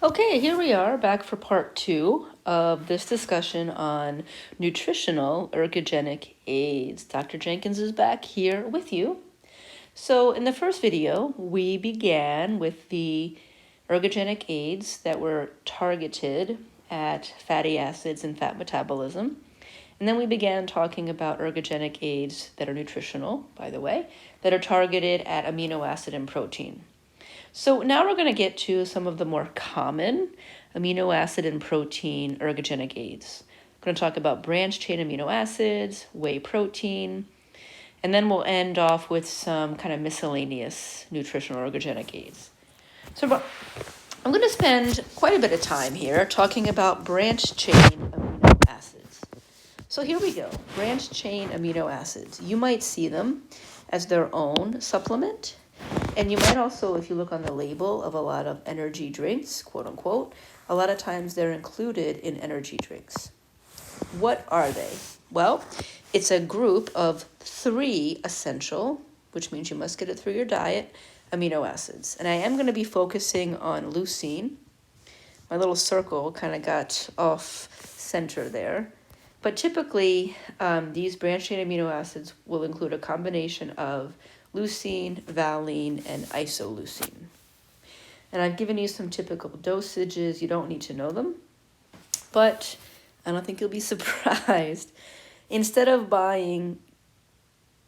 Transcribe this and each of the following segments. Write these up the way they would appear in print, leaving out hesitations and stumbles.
Okay, here we are back for part 2 of this discussion on nutritional ergogenic aids. Dr. Jenkins is back here with you. So in the first video, we began with the ergogenic aids that were targeted at fatty acids and fat metabolism. And then we began talking about ergogenic aids that are nutritional, by the way, that are targeted at amino acid and protein. So now we're going to get to some of the more common amino acid and protein ergogenic aids. We're going to talk about branched chain amino acids, whey protein, and then we'll end off with some kind of miscellaneous nutritional ergogenic aids. So I'm going to spend quite a bit of time here talking about branched chain amino acids. So here we go, branched chain amino acids. You might see them as their own supplement. And you might also, if you look on the label of a lot of energy drinks, quote unquote, a lot of times they're included in energy drinks. What are they? Well, it's a group of 3 essential, which means you must get it through your diet, amino acids. And I am going to be focusing on leucine. My little circle kind of got off center there. But typically, these branched chain amino acids will include a combination of leucine, valine, and isoleucine. And I've given you some typical dosages. You don't need to know them, but I don't think you'll be surprised. Instead of buying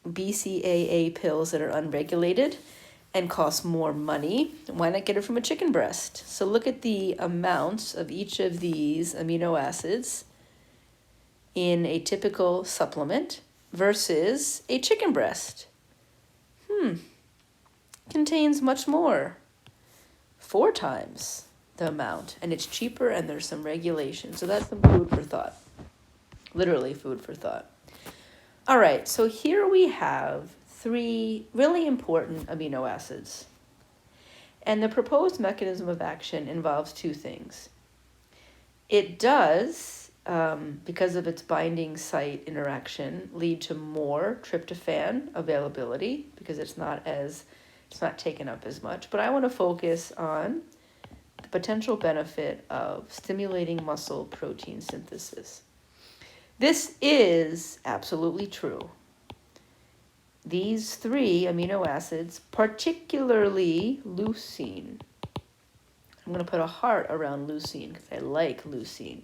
BCAA pills that are unregulated and cost more money, why not get it from a chicken breast? So look at the amounts of each of these amino acids in a typical supplement versus a chicken breast. Contains much more, 4 times the amount, and it's cheaper and there's some regulation. So that's some food for thought, literally food for thought. All right, so here we have 3 really important amino acids. And the proposed mechanism of action involves 2 things. It does, because of its binding site interaction, lead to more tryptophan availability because it's not taken up as much. But I want to focus on the potential benefit of stimulating muscle protein synthesis. This is absolutely true. These 3 amino acids, particularly leucine, I'm going to put a heart around leucine because I like leucine.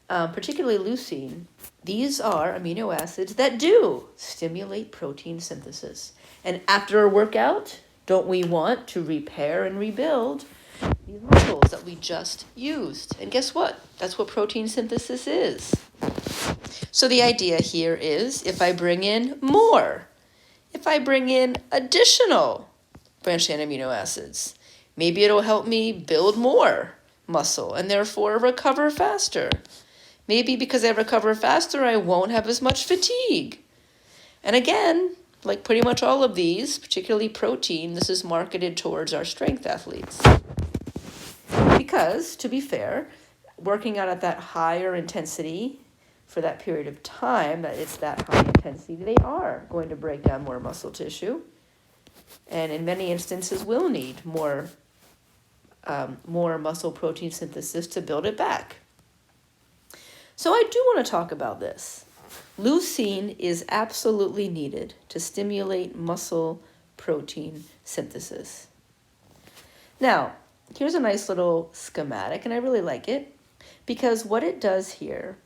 Particularly leucine, these are amino acids that do stimulate protein synthesis. And after a workout, don't we want to repair and rebuild these muscles that we just used? And guess what? That's what protein synthesis is. So the idea here is if I bring in more, if I bring in additional branched chain amino acids, maybe it'll help me build more muscle and therefore recover faster. Maybe because I recover faster, I won't have as much fatigue. And again, like pretty much all of these, particularly protein, this is marketed towards our strength athletes. Because, to be fair, working out at that higher intensity for that period of time, that it's that high intensity, they are going to break down more muscle tissue. And in many instances will need more muscle protein synthesis to build it back. So I do want to talk about this. Leucine is absolutely needed to stimulate muscle protein synthesis. Now, here's a nice little schematic, and I really like it because what it does here,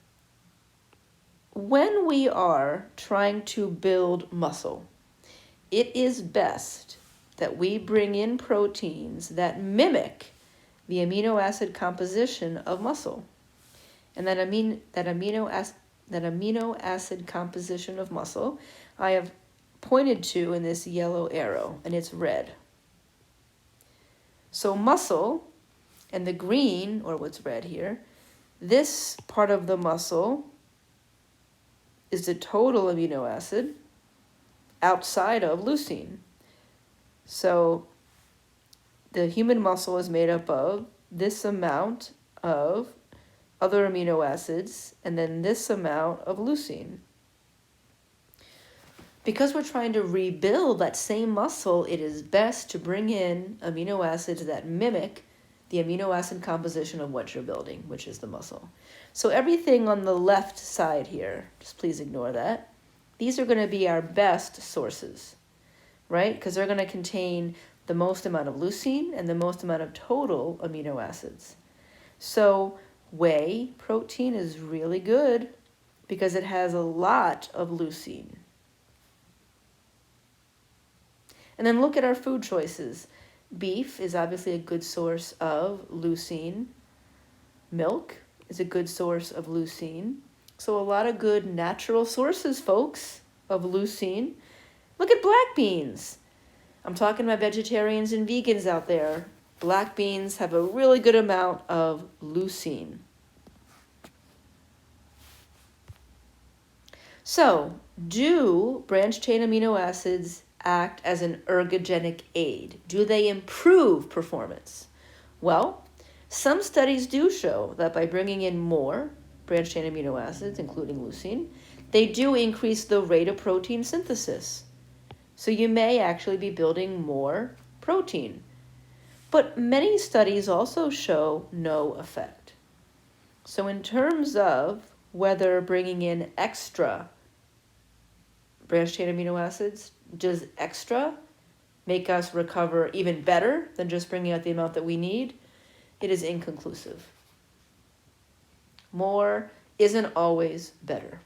when we are trying to build muscle, it is best that we bring in proteins that mimic the amino acid composition of muscle. And that amino acid composition of muscle, I have pointed to in this yellow arrow, and it's red. So muscle, and the green, or what's red here, this part of the muscle is the total amino acid outside of leucine. So the human muscle is made up of this amount of other amino acids, and then this amount of leucine. Because we're trying to rebuild that same muscle, it is best to bring in amino acids that mimic the amino acid composition of what you're building, which is the muscle. So everything on the left side here, just please ignore that. These are going to be our best sources, right? Because they're going to contain the most amount of leucine and the most amount of total amino acids. So whey protein is really good because it has a lot of leucine. And then look at our food choices. Beef is obviously a good source of leucine. Milk is a good source of leucine. So a lot of good natural sources, folks, of leucine. Look at black beans. I'm talking about vegetarians and vegans out there. Black beans have a really good amount of leucine. So, do branched-chain amino acids act as an ergogenic aid? Do they improve performance? Well, some studies do show that by bringing in more branched-chain amino acids, including leucine, they do increase the rate of protein synthesis. So you may actually be building more protein. But many studies also show no effect. So in terms of whether bringing in extra branched-chain amino acids, does extra make us recover even better than just bringing out the amount that we need? It is inconclusive. More isn't always better.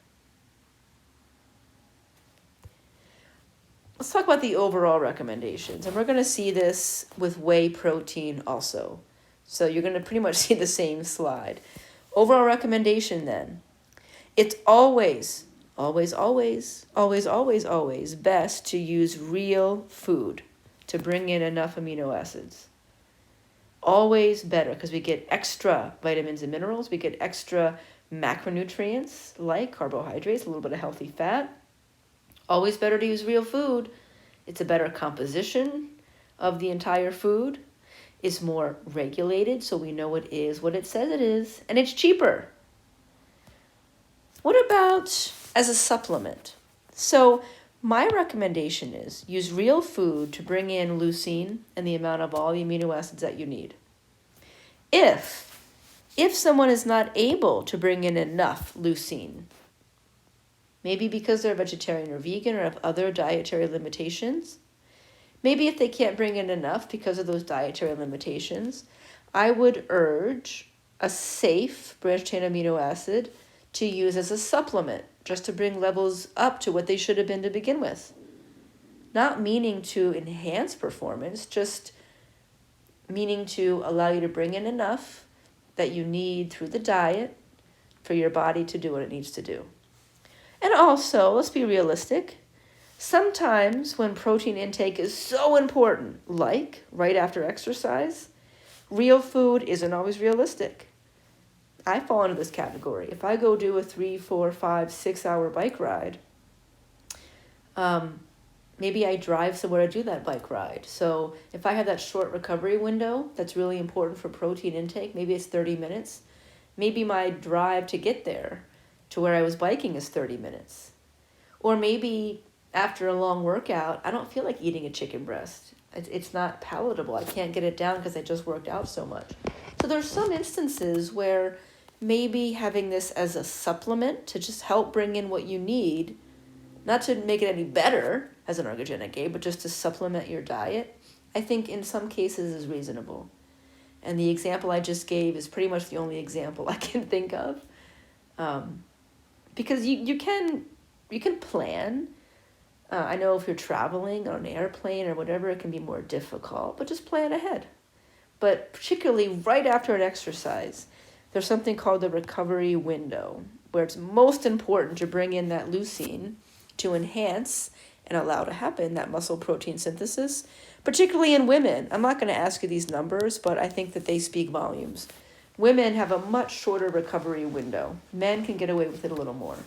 Let's talk about the overall recommendations. And we're going to see this with whey protein also. So you're going to pretty much see the same slide. Overall recommendation then. It's always best to use real food to bring in enough amino acids. Always better because we get extra vitamins and minerals. We get extra macronutrients like carbohydrates, a little bit of healthy fat. Always better to use real food. It's a better composition of the entire food. It's more regulated, so we know it is what it says it is, and it's cheaper. What about as a supplement? So my recommendation is use real food to bring in leucine and the amount of all the amino acids that you need. If someone is not able to bring in enough leucine, maybe because they're vegetarian or vegan or have other dietary limitations. Maybe if they can't bring in enough because of those dietary limitations, I would urge a safe branched-chain amino acid to use as a supplement, just to bring levels up to what they should have been to begin with. Not meaning to enhance performance, just meaning to allow you to bring in enough that you need through the diet for your body to do what it needs to do. And also, let's be realistic, sometimes when protein intake is so important, like right after exercise, real food isn't always realistic. I fall into this category. If I go do a 3, 4, 5, 6 hour bike ride, maybe I drive somewhere to do that bike ride. So if I have that short recovery window that's really important for protein intake, maybe it's 30 minutes, maybe my drive to get there to where I was biking is 30 minutes. Or maybe after a long workout, I don't feel like eating a chicken breast. It's not palatable. I can't get it down because I just worked out so much. So there's some instances where maybe having this as a supplement to just help bring in what you need, not to make it any better as an ergogenic aid, but just to supplement your diet, I think in some cases is reasonable. And the example I just gave is pretty much the only example I can think of. Because you can plan. I know if you're traveling on an airplane or whatever, it can be more difficult, but just plan ahead. But particularly right after an exercise, there's something called the recovery window, where it's most important to bring in that leucine to enhance and allow to happen that muscle protein synthesis, particularly in women. I'm not going to ask you these numbers, but I think that they speak volumes. Women have a much shorter recovery window. Men can get away with it a little more.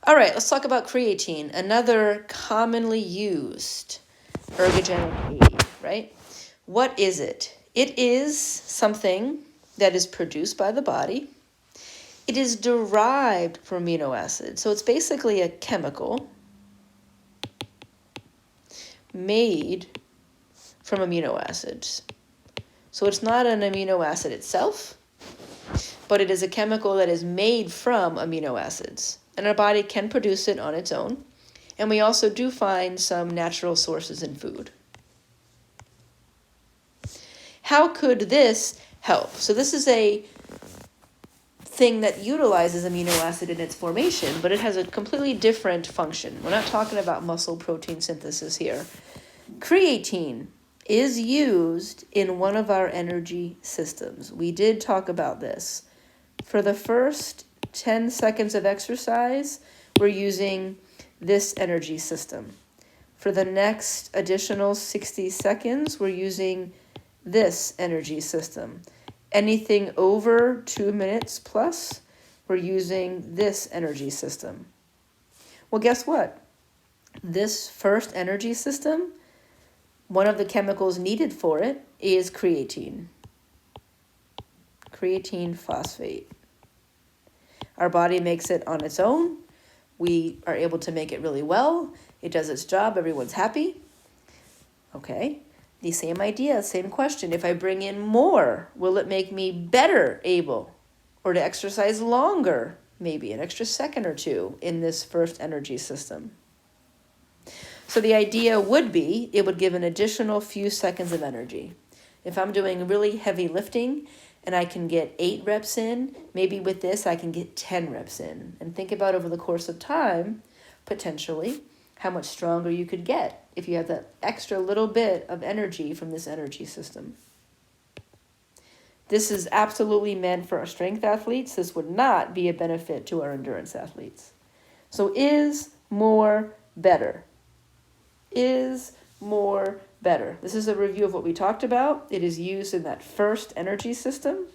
All right, let's talk about creatine, another commonly used ergogenic aid, right? What is it? It is something that is produced by the body. It is derived from amino acids. So it's basically a chemical made from amino acids. So it's not an amino acid itself, but it is a chemical that is made from amino acids. And our body can produce it on its own. And we also do find some natural sources in food. How could this help? So this is a thing that utilizes amino acid in its formation, but it has a completely different function. We're not talking about muscle protein synthesis here. Creatine is used in one of our energy systems. We did talk about this. For the first 10 seconds of exercise, we're using this energy system. For the next additional 60 seconds, we're using this energy system. Anything over 2 minutes plus, we're using this energy system. Well, guess what? This first energy system, one of the chemicals needed for it is creatine. Creatine phosphate. Our body makes it on its own. We are able to make it really well. It does its job. Everyone's happy. Okay. The same idea, same question. If I bring in more, will it make me better able or to exercise longer, maybe an extra second or two in this first energy system? So the idea would be it would give an additional few seconds of energy. If I'm doing really heavy lifting and I can get 8 reps in, maybe with this I can get 10 reps in. And think about over the course of time, potentially, how much stronger you could get if you have that extra little bit of energy from this energy system. This is absolutely meant for our strength athletes. This would not be a benefit to our endurance athletes. So is more better? Is more better? This is a review of what we talked about. It is used in that first energy system.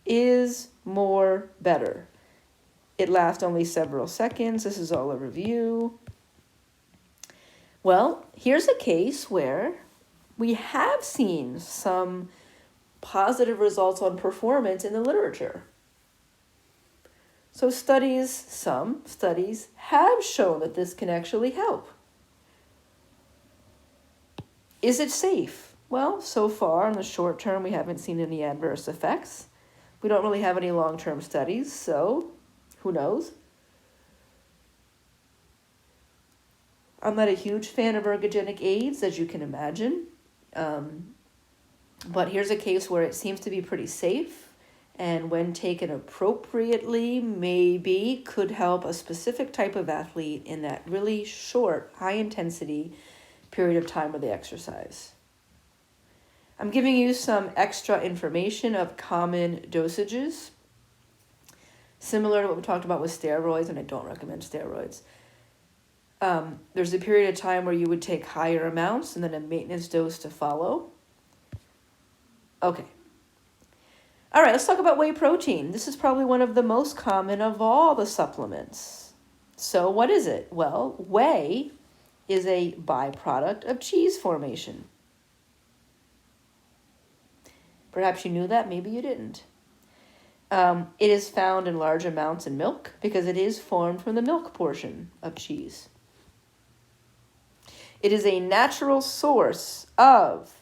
Is more better? It lasts only several seconds. This is all a review. Well, here's a case where we have seen some positive results on performance in the literature. So some studies have shown that this can actually help. Is it safe? Well, so far in the short term, we haven't seen any adverse effects. We don't really have any long-term studies, so who knows? I'm not a huge fan of ergogenic aids, as you can imagine. But here's a case where it seems to be pretty safe, and when taken appropriately, maybe could help a specific type of athlete in that really short, high-intensity period of time where they exercise. I'm giving you some extra information of common dosages, similar to what we talked about with steroids, and I don't recommend steroids. There's a period of time where you would take higher amounts and then a maintenance dose to follow. Okay. All right, let's talk about whey protein. This is probably one of the most common of all the supplements. So what is it? Well, whey is a byproduct of cheese formation. Perhaps you knew that, maybe you didn't. It is found in large amounts in milk because it is formed from the milk portion of cheese. It is a natural source of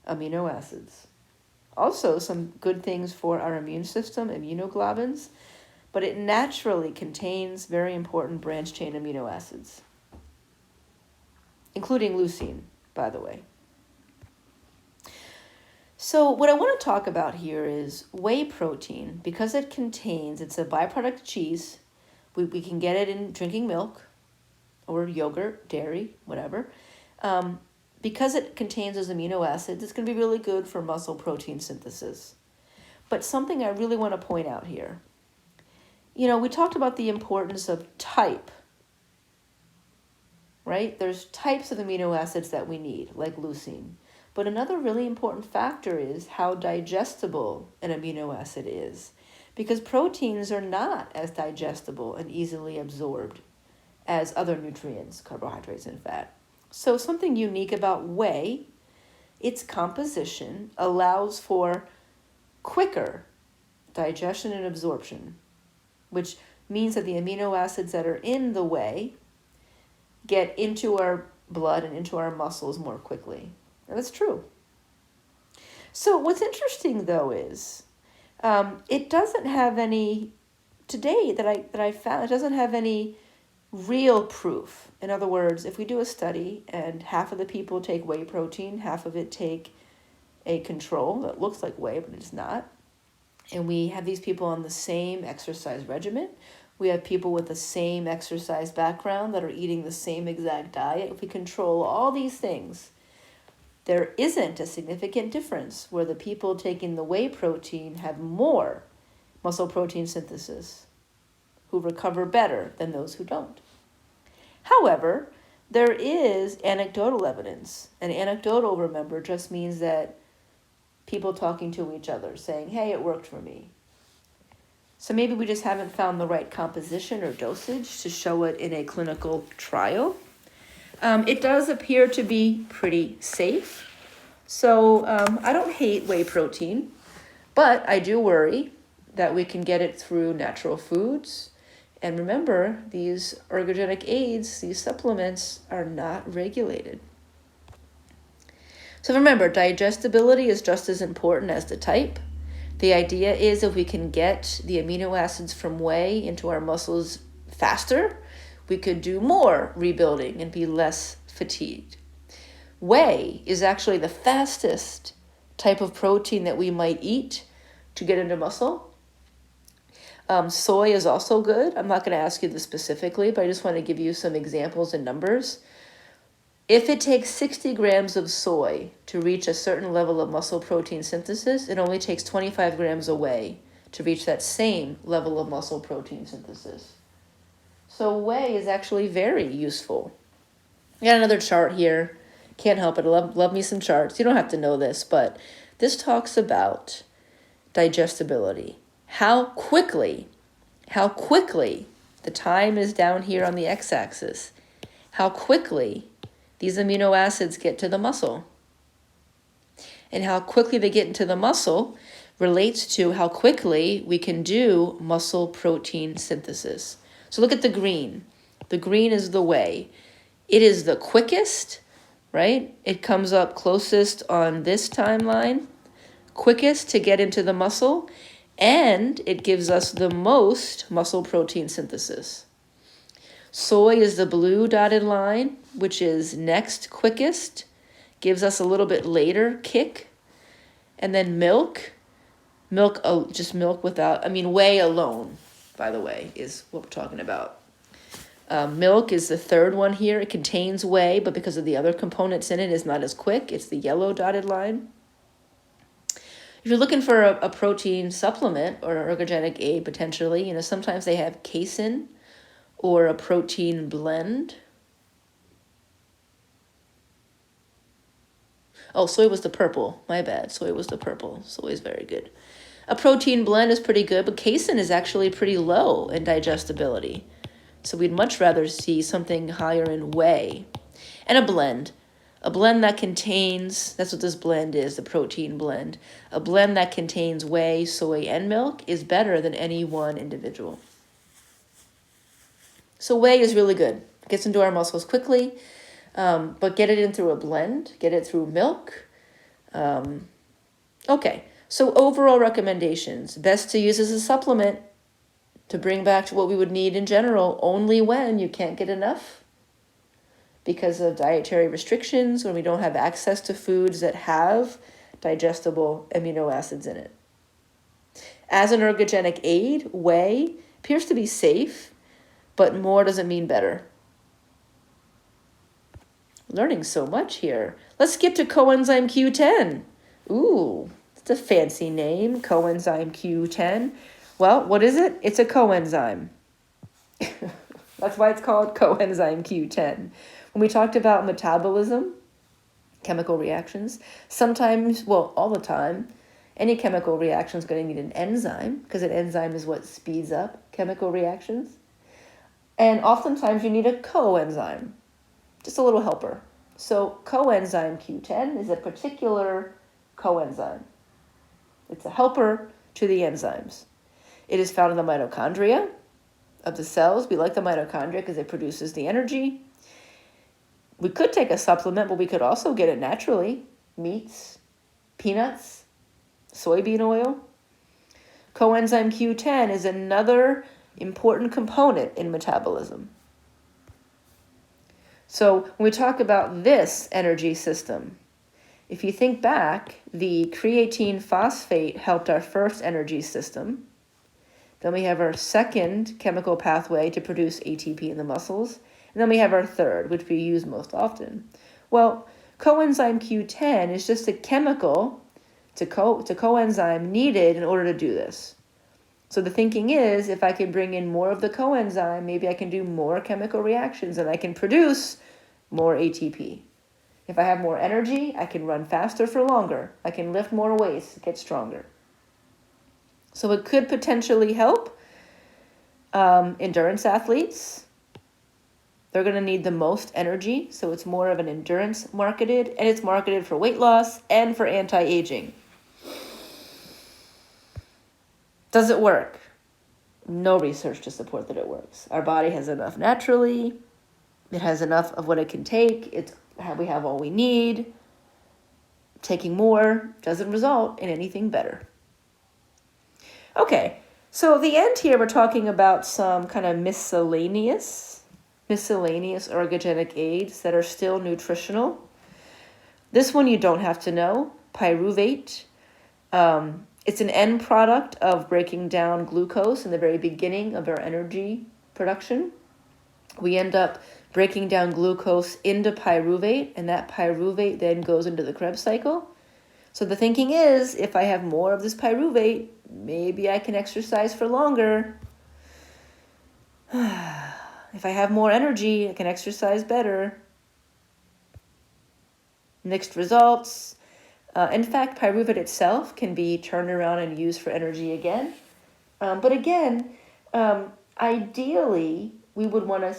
amino acids. Also, some good things for our immune system, immunoglobulins, but it naturally contains very important branched-chain amino acids, including leucine, by the way. So what I want to talk about here is whey protein, because it's a byproduct of cheese. We can get it in drinking milk or yogurt, dairy, whatever. Because it contains those amino acids, it's going to be really good for muscle protein synthesis. But something I really want to point out here. We talked about the importance of type, right? There's types of amino acids that we need, like leucine. But another really important factor is how digestible an amino acid is, because proteins are not as digestible and easily absorbed as other nutrients, carbohydrates, and fat. So something unique about whey, its composition allows for quicker digestion and absorption, which means that the amino acids that are in the whey get into our blood and into our muscles more quickly. And that's true. So what's interesting, though, is it doesn't have any, today that I found, it doesn't have any real proof. In other words, if we do a study and half of the people take whey protein, half of it take a control that looks like whey, but it's not, and we have these people on the same exercise regimen, we have people with the same exercise background that are eating the same exact diet. If we control all these things, there isn't a significant difference where the people taking the whey protein have more muscle protein synthesis, who recover better than those who don't. However, there is anecdotal evidence. And anecdotal, remember, just means that people talking to each other saying, hey, it worked for me. So maybe we just haven't found the right composition or dosage to show it in a clinical trial. It does appear to be pretty safe. So I don't hate whey protein, but I do worry that we can get it through natural foods. And remember, these ergogenic aids, these supplements, are not regulated. So remember, digestibility is just as important as the type. The idea is if we can get the amino acids from whey into our muscles faster, we could do more rebuilding and be less fatigued. Whey is actually the fastest type of protein that we might eat to get into muscle. Soy is also good. I'm not going to ask you this specifically, but I just want to give you some examples and numbers. If it takes 60 grams of soy to reach a certain level of muscle protein synthesis, it only takes 25 grams of whey to reach that same level of muscle protein synthesis. So whey is actually very useful. I got another chart here. Can't help it. I love me some charts. You don't have to know this, but this talks about digestibility. How quickly, the time is down here on the x-axis, how quickly these amino acids get to the muscle. And how quickly they get into the muscle relates to how quickly we can do muscle protein synthesis. So look at the green. The green is the whey. It is the quickest, right? It comes up closest on this timeline, quickest to get into the muscle, and it gives us the most muscle protein synthesis. Soy is the blue dotted line, which is next quickest, gives us a little bit later kick. And then just milk without, whey alone, by the way, is what we're talking about. Milk is the third one here. It contains whey, but because of the other components in it, it's not as quick. It's the yellow dotted line. If you're looking for a protein supplement or an ergogenic aid, potentially, sometimes they have casein or a protein blend. Oh, soy was the purple. My bad. Soy was the purple. Soy is very good. A protein blend is pretty good, but casein is actually pretty low in digestibility. So we'd much rather see something higher in whey. And a blend. A blend that contains, that's what this blend is, the protein blend. A blend that contains whey, soy, and milk is better than any one individual. So whey is really good. It gets into our muscles quickly, but get it in through a blend. Get it through milk. Okay, so overall recommendations. Best to use as a supplement to bring back to what we would need in general, only when you can't get enough because of dietary restrictions, when we don't have access to foods that have digestible amino acids in it. As an ergogenic aid, whey appears to be safe, but more doesn't mean better. Learning so much here. Let's skip to coenzyme Q10. Ooh, it's a fancy name, coenzyme Q10. Well, what is it? It's a coenzyme. That's why it's called coenzyme Q10. When we talked about metabolism, chemical reactions, sometimes, well, all the time, any chemical reaction is going to need an enzyme, because an enzyme is what speeds up chemical reactions. And oftentimes you need a coenzyme, just a little helper. So coenzyme Q10 is a particular coenzyme. It's a helper to the enzymes. It is found in the mitochondria of the cells. We like the mitochondria because it produces the energy. We could take a supplement, but we could also get it naturally. meats, peanuts, soybean oil. Coenzyme Q10 is another important component in metabolism. So when we talk about this energy system, if you think back, the creatine phosphate helped our first energy system. Then we have our second chemical pathway to produce ATP in the muscles. And then we have our third, which we use most often. Well, coenzyme Q10 is just a chemical to coenzyme needed in order to do this. So the thinking is, if I can bring in more of the coenzyme, maybe I can do more chemical reactions and I can produce more ATP. If I have more energy, I can run faster for longer. I can lift more weights, get stronger. So it could potentially help endurance athletes. They're going to need the most energy, so it's more of an endurance marketed, and it's marketed for weight loss and for anti-aging. Does it work? No research to support that it works. Our body has enough naturally. It has enough of what it can take. We have all we need. Taking more doesn't result in anything better. Okay, so at the end here, we're talking about some kind of miscellaneous ergogenic aids that are still nutritional. This one you don't have to know, pyruvate. It's an end product of breaking down glucose in the very beginning of our energy production. We end up breaking down glucose into pyruvate, and that pyruvate then goes into the Krebs cycle. So the thinking is, if I have more of this pyruvate, maybe I can exercise for longer. If I have more energy, I can exercise better. Mixed results. In fact, pyruvate itself can be turned around and used for energy again. But again, ideally, we would want to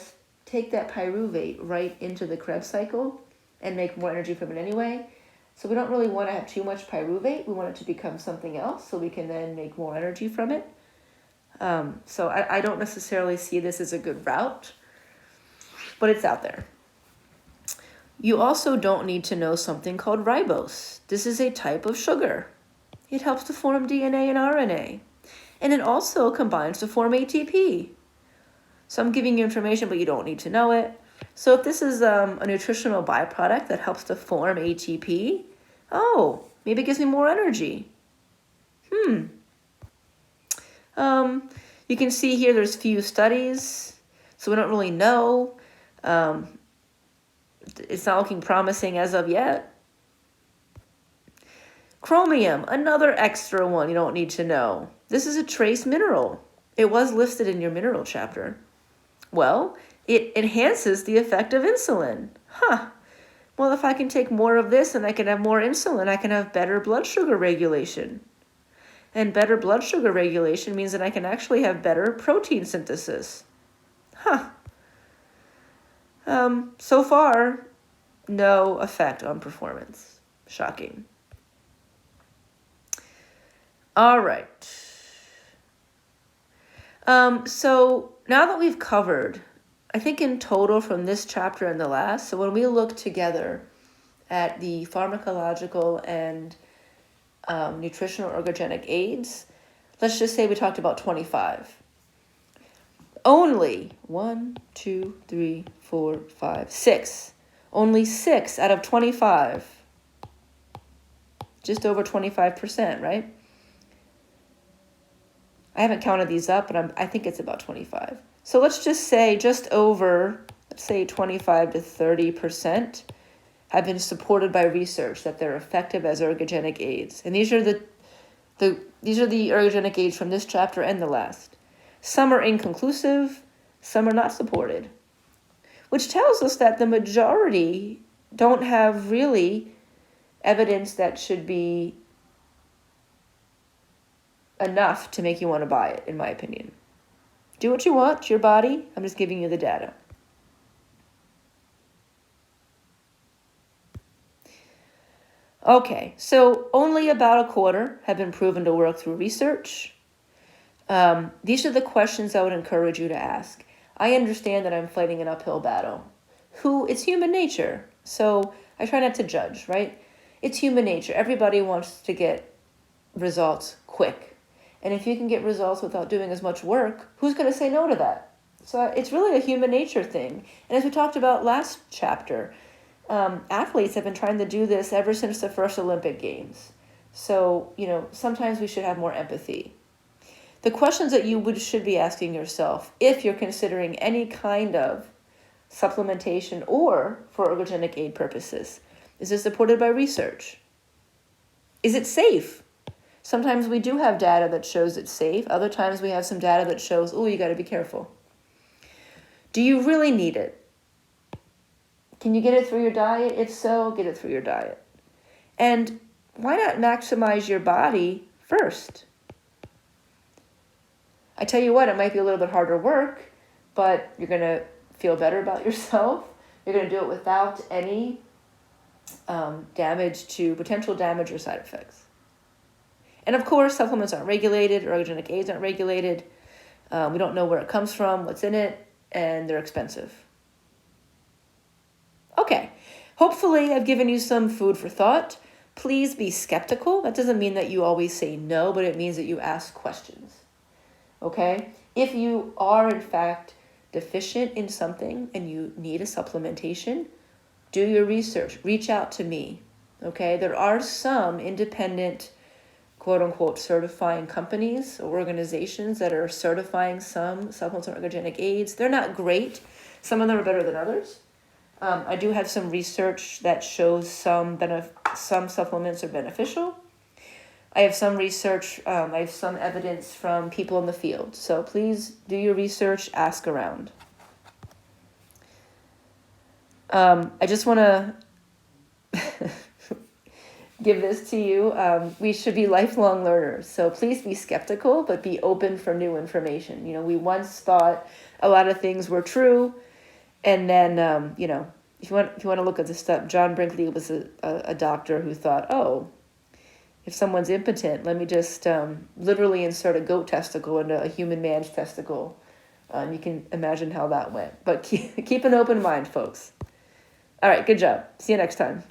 take that pyruvate right into the Krebs cycle and make more energy from it anyway. So we don't really want to have too much pyruvate. We want it to become something else so we can then make more energy from it. So I don't necessarily see this as a good route, but it's out there. You also don't need to know something called ribose. This is a type of sugar. It helps to form DNA and RNA. And it also combines to form ATP. So I'm giving you information, but you don't need to know it. So if this is a nutritional byproduct that helps to form ATP, maybe it gives me more energy. You can see here there's few studies, so we don't really know. It's not looking promising as of yet. Chromium, another extra one you don't need to know. This is a trace mineral. It was listed in your mineral chapter. Well, it enhances the effect of insulin. Well, if I can take more of this and I can have more insulin, I can have better blood sugar regulation. And better blood sugar regulation means that I can actually have better protein synthesis. So far, no effect on performance. Shocking. All right. So now that we've covered, I think in total from this chapter and the last, so when we look together at the pharmacological and nutritional ergogenic aids, let's just say we talked about 25. Only 6. Only 6 out of 25. Just over 25%, right? I haven't counted these up, but I think it's about 25. So let's just say just over, let's say 25 to 30% have been supported by research that they're effective as ergogenic aids. And these are the ergogenic aids from this chapter and the last. Some are inconclusive, some are not supported, which tells us that the majority don't have really evidence that should be enough to make you want to buy it, in my opinion. Do what you want, it's your body. I'm just giving you the data. Okay, so only about a quarter have been proven to work through research. These are the questions I would encourage you to ask. I understand that I'm fighting an uphill battle. It's human nature, so I try not to judge, right? It's human nature. Everybody wants to get results quick. And if you can get results without doing as much work, who's going to say no to that? So it's really a human nature thing. And as we talked about last chapter, athletes have been trying to do this ever since the first Olympic Games. So, sometimes we should have more empathy. The questions that you should be asking yourself if you're considering any kind of supplementation or for ergogenic aid purposes. Is it supported by research? Is it safe? Sometimes we do have data that shows it's safe. Other times we have some data that shows, oh, you got to be careful. Do you really need it? Can you get it through your diet? If so, get it through your diet. And why not maximize your body first? I tell you what, it might be a little bit harder work, but you're going to feel better about yourself. You're going to do it without any potential damage or side effects. And of course, supplements aren't regulated, ergogenic aids aren't regulated. We don't know where it comes from, what's in it, and they're expensive. Okay, hopefully I've given you some food for thought. Please be skeptical. That doesn't mean that you always say no, but it means that you ask questions. Okay? If you are, in fact, deficient in something and you need a supplementation, do your research. Reach out to me. Okay? There are some independent, quote-unquote, certifying companies or organizations that are certifying some supplements or ergogenic aids. They're not great. Some of them are better than others. I do have some research that shows some supplements are beneficial. I have some research, I have some evidence from people in the field. So please do your research, ask around. I just want to give this to you. We should be lifelong learners. So please be skeptical, but be open for new information. We once thought a lot of things were true. And then, if you want to look at this stuff, John Brinkley was a doctor who thought, oh, if someone's impotent, let me just literally insert a goat testicle into a human man's testicle. You can imagine how that went. But keep an open mind, folks. All right, good job. See you next time.